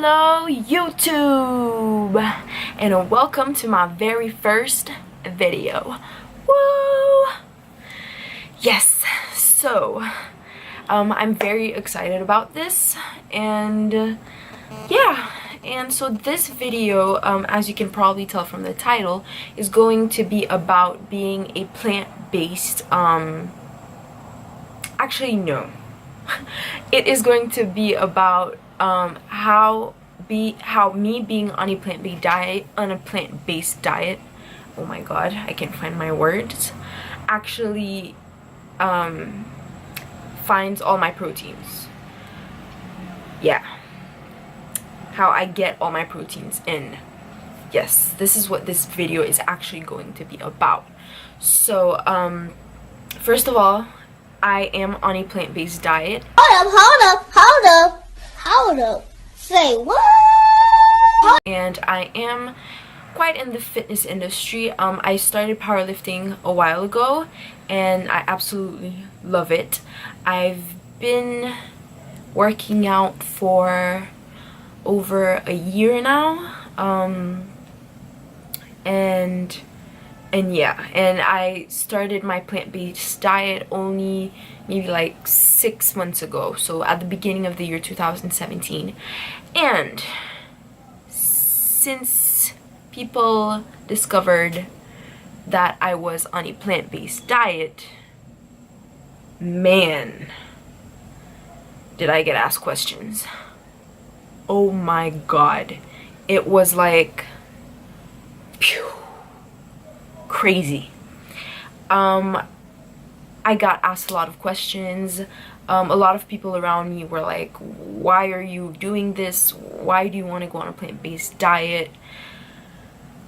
Hello YouTube, and welcome to my very first video. Woo! Yes, so I'm very excited about this, and yeah, and so this video, as you can probably tell from the title, is going to be about being a plant-based actually no. It is going to be about how me being on a plant-based diet, oh my god, I can't find my words, actually finds all my proteins. Yeah, how I get all my proteins in. Yes, this is what this video is actually going to be about. So first of all, I am on a plant-based diet. Hold up. Say what? And I am quite in the fitness industry. I started powerlifting a while ago, and I absolutely love it. I've been working out for over a year now, and yeah, and I started my plant-based diet only maybe like 6 months ago, so at the beginning of the year 2017. And since people discovered that I was on a plant-based diet, man, did I get asked questions. Oh my god, it was like phew, crazy. I got asked a lot of questions. A lot of people around me were like, why are you doing this? Why do you want to go on a plant-based diet?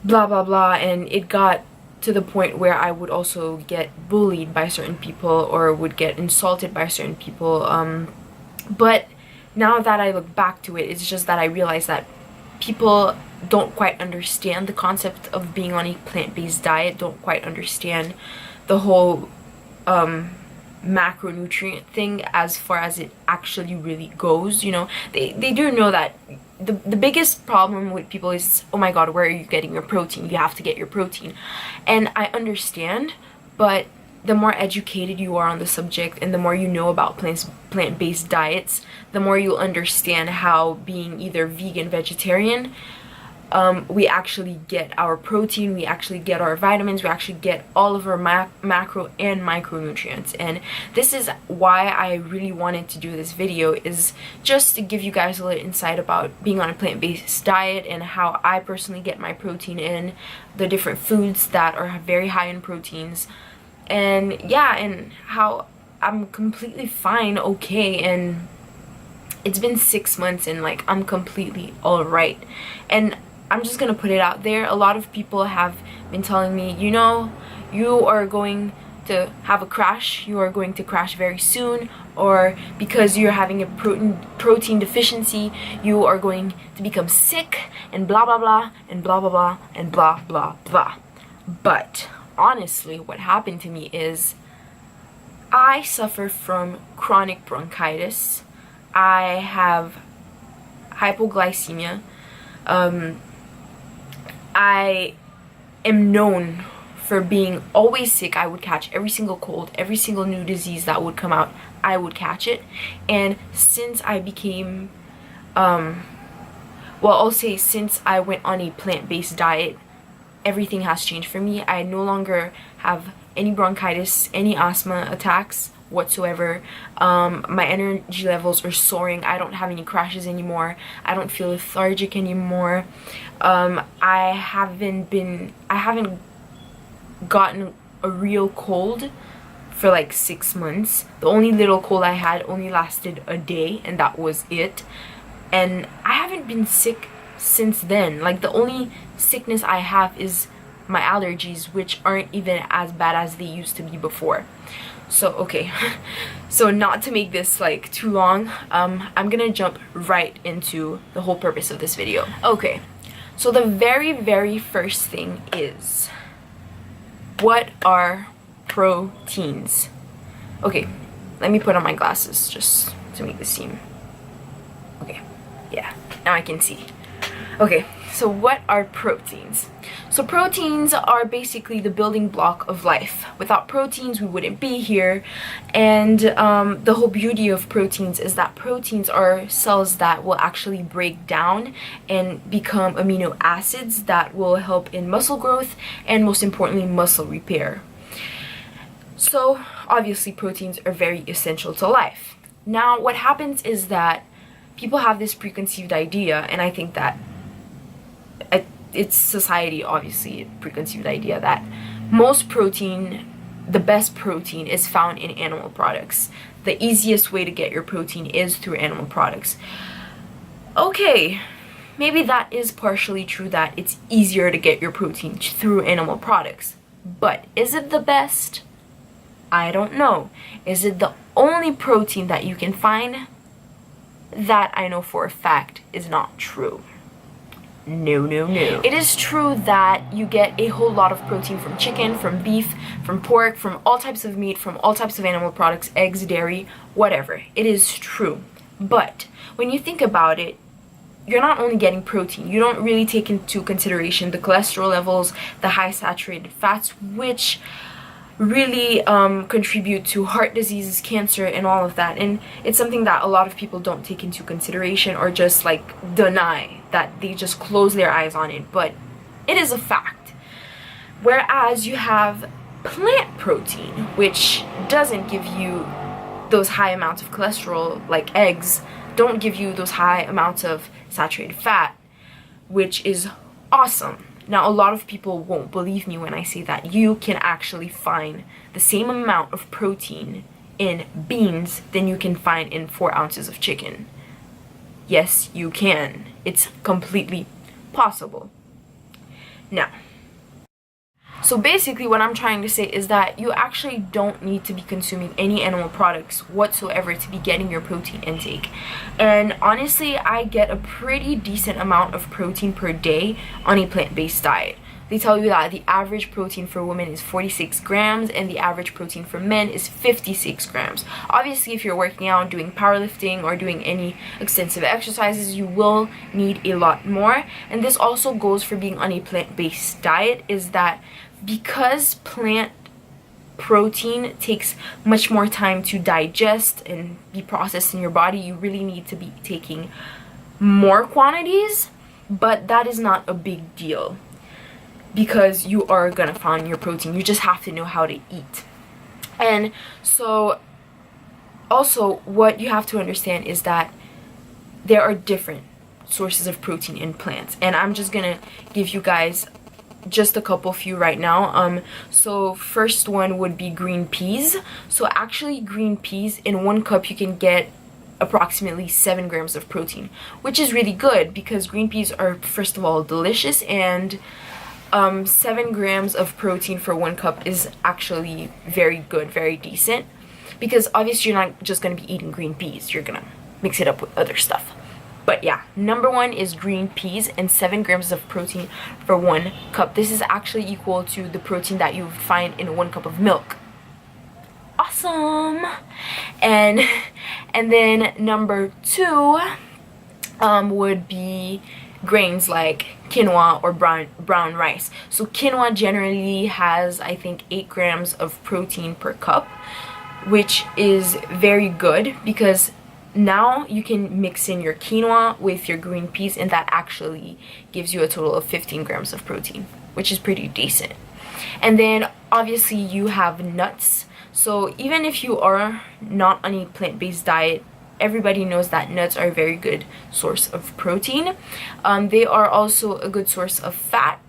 Blah blah blah. And it got to the point where I would also get bullied by certain people or would get insulted by certain people. But now that I look back to it, it's just that I realized that people don't quite understand the concept of being on a plant-based diet, don't quite understand the whole macronutrient thing as far as it actually really goes. You know, they do know that the biggest problem with people is, oh my god, where are you getting your protein? You have to get your protein. And I understand, but the more educated you are on the subject and the more you know about plant-based diets, the more you'll understand how being either vegan, vegetarian, we actually get our protein, we actually get our vitamins, we actually get all of our macro and micronutrients. And this is why I really wanted to do this video, is just to give you guys a little insight about being on a plant-based diet and how I personally get my protein in, the different foods that are very high in proteins, and yeah, and how I'm completely fine, okay, and it's been 6 months and like I'm completely alright. And I'm just gonna put it out there, a lot of people have been telling me, you know, you are going to have a crash, you are going to crash very soon, or because you're having a protein deficiency, you are going to become sick, and blah blah blah, and blah blah blah, and blah blah blah. But honestly, what happened to me is I suffer from chronic bronchitis. I have hypoglycemia. I am known for being always sick. I would catch every single cold, every single new disease that would come out, I would catch it. And since I became, well, I'll say since I went on a plant-based diet, everything has changed for me. I no longer have any bronchitis, any asthma attacks whatsoever. My energy levels are soaring. I don't have any crashes anymore. I don't feel lethargic anymore. I haven't gotten a real cold for like 6 months. The only little cold I had only lasted a day, and that was it. And I haven't been sick since then. Like, the only sickness I have is my allergies, which aren't even as bad as they used to be before. So okay, so not to make this like too long, I'm gonna jump right into the whole purpose of this video. Okay, so the very first thing is, what are proteins? Okay, let me put on my glasses just to make this seem okay. Yeah, now I can see. Okay, so what are proteins? So proteins are basically the building block of life. Without proteins, we wouldn't be here. And the whole beauty of proteins is that proteins are cells that will actually break down and become amino acids that will help in muscle growth and, most importantly, muscle repair. So obviously proteins are very essential to life. Now what happens is that people have this preconceived idea, and I think that it's society, obviously, a preconceived idea that most protein, the best protein, is found in animal products. The easiest way to get your protein is through animal products. Okay, maybe that is partially true, that it's easier to get your protein through animal products. But is it the best? I don't know. Is it the only protein that you can find? That I know for a fact is not true. No, no, no. It is true that you get a whole lot of protein from chicken, from beef, from pork, from all types of meat, from all types of animal products, eggs, dairy, whatever. It is true. But when you think about it, you're not only getting protein. You don't really take into consideration the cholesterol levels, the high saturated fats, which really contribute to heart diseases, cancer, and all of that. And it's something that a lot of people don't take into consideration, or just like deny, that they just close their eyes on it, but it is a fact. Whereas you have plant protein, which doesn't give you those high amounts of cholesterol, like eggs, don't give you those high amounts of saturated fat, which is awesome. Now, a lot of people won't believe me when I say that you can actually find the same amount of protein in beans than you can find in 4 ounces of chicken. Yes, you can. It's completely possible. Now, so basically what I'm trying to say is that you actually don't need to be consuming any animal products whatsoever to be getting your protein intake. And honestly, I get a pretty decent amount of protein per day on a plant-based diet. They tell you that the average protein for women is 46 grams and the average protein for men is 56 grams. Obviously, if you're working out, doing powerlifting, or doing any extensive exercises, you will need a lot more. And this also goes for being on a plant-based diet, is that because plant protein takes much more time to digest and be processed in your body, you really need to be taking more quantities, but that is not a big deal, because you are gonna find your protein. You just have to know how to eat. And so also what you have to understand is that there are different sources of protein in plants, and I'm just gonna give you guys just a few right now. So first one would be green peas. So actually green peas, in 1 cup you can get approximately 7 grams of protein, which is really good because green peas are, first of all, delicious, and 7 grams of protein for 1 cup is actually very good, very decent, because obviously you're not just going to be eating green peas, you're going to mix it up with other stuff. But yeah, number 1 is green peas, and 7 grams of protein for 1 cup. This is actually equal to the protein that you would find in 1 cup of milk. Awesome. And then number 2 would be grains like quinoa or brown rice. So quinoa generally has, I think, 8 grams of protein per cup, which is very good, because now you can mix in your quinoa with your green peas, and that actually gives you a total of 15 grams of protein, which is pretty decent. And then obviously you have nuts. So even if you are not on a plant-based diet, everybody knows that nuts are a very good source of protein. They are also a good source of fat.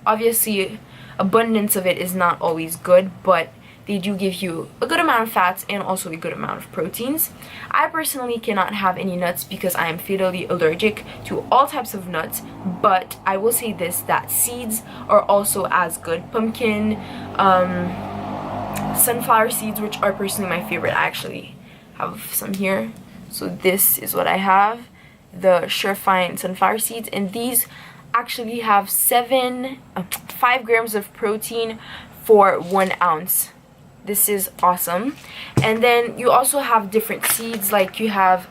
Obviously, abundance of it is not always good, but they do give you a good amount of fats and also a good amount of proteins. I personally cannot have any nuts because I am fatally allergic to all types of nuts, but I will say this, that seeds are also as good. Pumpkin, sunflower seeds, which are personally my favorite. I actually have some here. So this is what I have, the Surefine sunflower seeds, and these actually have 5 grams of protein for 1 ounce. This is awesome. And then you also have different seeds, like you have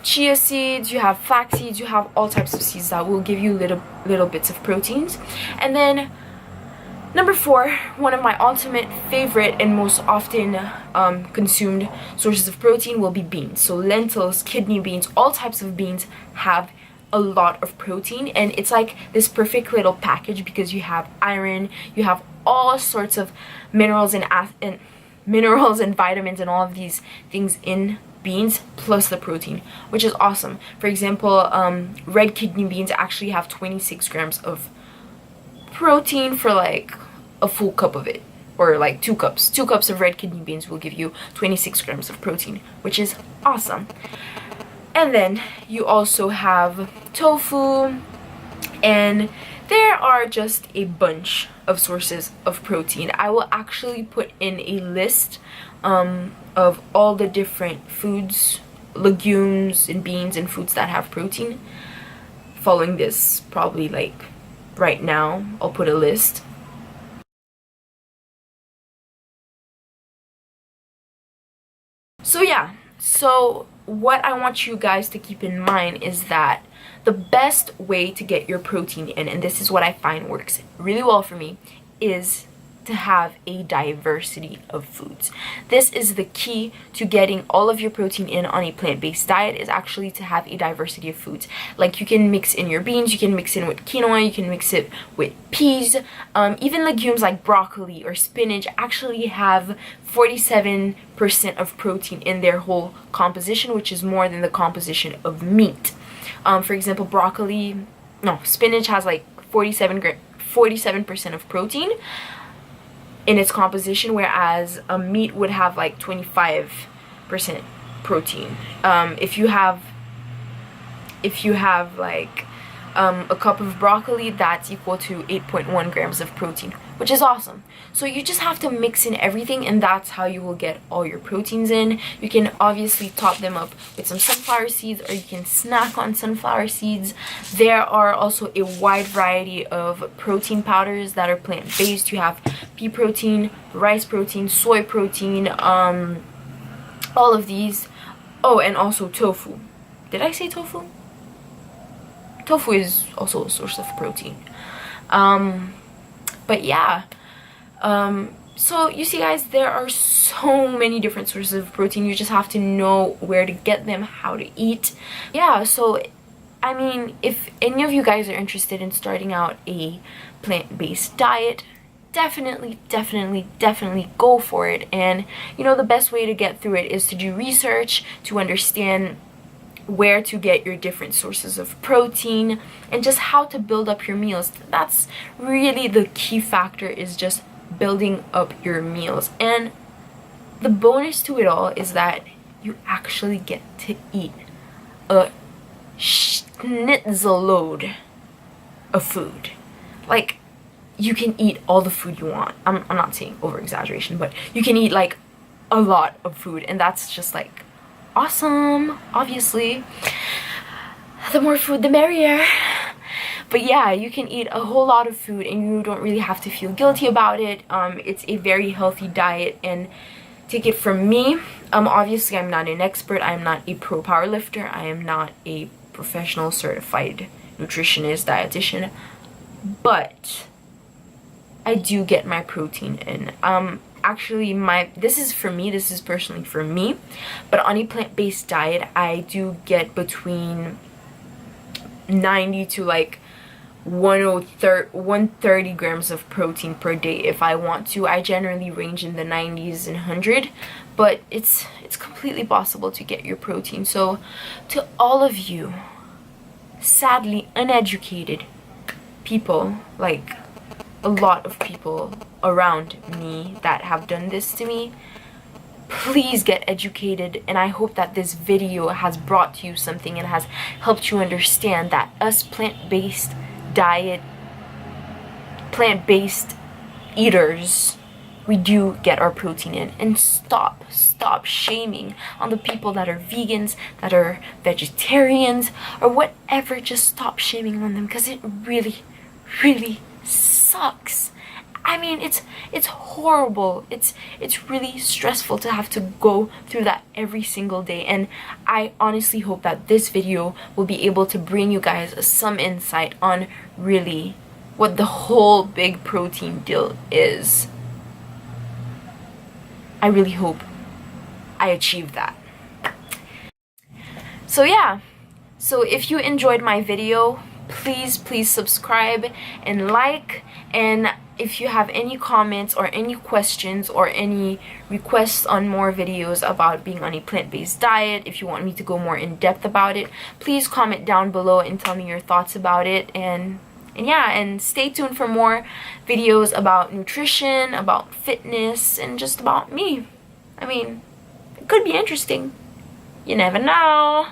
chia seeds, you have flax seeds, you have all types of seeds that will give you little bits of proteins. And then number 4, one of my ultimate favorite and most often consumed sources of protein will be beans. So lentils, kidney beans, all types of beans have a lot of protein, and it's like this perfect little package because you have iron, you have all sorts of minerals and minerals and vitamins and all of these things in beans, plus the protein, which is awesome. For example, red kidney beans actually have 26 grams of protein for like a full cup of it, or like 2 cups. 2 cups of red kidney beans will give you 26 grams of protein, which is awesome. And then you also have tofu, and there are just a bunch of sources of protein. I will actually put in a list of all the different foods, legumes and beans and foods that have protein. Following this, probably like right now, I'll put a list. So yeah, so what I want you guys to keep in mind is that the best way to get your protein in, and this is what I find works really well for me, is to have a diversity of foods. This is the key to getting all of your protein in on a plant-based diet, is actually to have a diversity of foods. Like you can mix in your beans, you can mix in with quinoa, you can mix it with peas, even legumes like broccoli or spinach actually have 47% of protein in their whole composition, which is more than the composition of meat. For example, spinach has like 47% of protein in its composition, whereas a meat would have like 25% protein. If you have like a cup of broccoli, that's equal to 8.1 grams of protein, which is awesome. So you just have to mix in everything, and that's how you will get all your proteins in. You can obviously top them up with some sunflower seeds, or you can snack on sunflower seeds. There are also a wide variety of protein powders that are plant-based. You have pea protein, rice protein, soy protein, all of these. Oh, and also tofu. Did I say tofu? Tofu is also a source of protein. But yeah, so you see guys, there are so many different sources of protein. You just have to know where to get them, how to eat. Yeah, so I mean, if any of you guys are interested in starting out a plant-based diet, definitely go for it. And you know, the best way to get through it is to do research, to understand where to get your different sources of protein, and just how to build up your meals. That's really the key factor, is just building up your meals. And the bonus to it all is that you actually get to eat a schnitzel load of food. Like, you can eat all the food you want. I'm not saying over exaggeration, but you can eat like a lot of food, and that's just like awesome. Obviously, the more food the merrier. But yeah, you can eat a whole lot of food and you don't really have to feel guilty about it. It's a very healthy diet, and take it from me, obviously I'm not an expert, I'm not a pro powerlifter, I am not a professional certified nutritionist, dietitian, but I do get my protein in. Actually, this is personally for me, but on a plant-based diet, I do get between 90 to like 130 grams of protein per day if I want to. I generally range in the 90s and 100, but it's completely possible to get your protein. So to all of you sadly uneducated people, like a lot of people around me that have done this to me, please get educated. And I hope that this video has brought you something and has helped you understand that us plant-based eaters, we do get our protein in. And stop shaming on the people that are vegans, that are vegetarians, or whatever. Just stop shaming on them, because it really sucks. I mean, it's horrible. It's really stressful to have to go through that every single day. And I honestly hope that this video will be able to bring you guys some insight on really what the whole big protein deal is. I really hope I achieved that. So yeah, so if you enjoyed my video, please subscribe and like. And if you have any comments or any questions or any requests on more videos about being on a plant-based diet, if you want me to go more in depth about it, please comment down below and tell me your thoughts about it. And yeah, and stay tuned for more videos about nutrition, about fitness, and just about me. I mean, it could be interesting. You never know.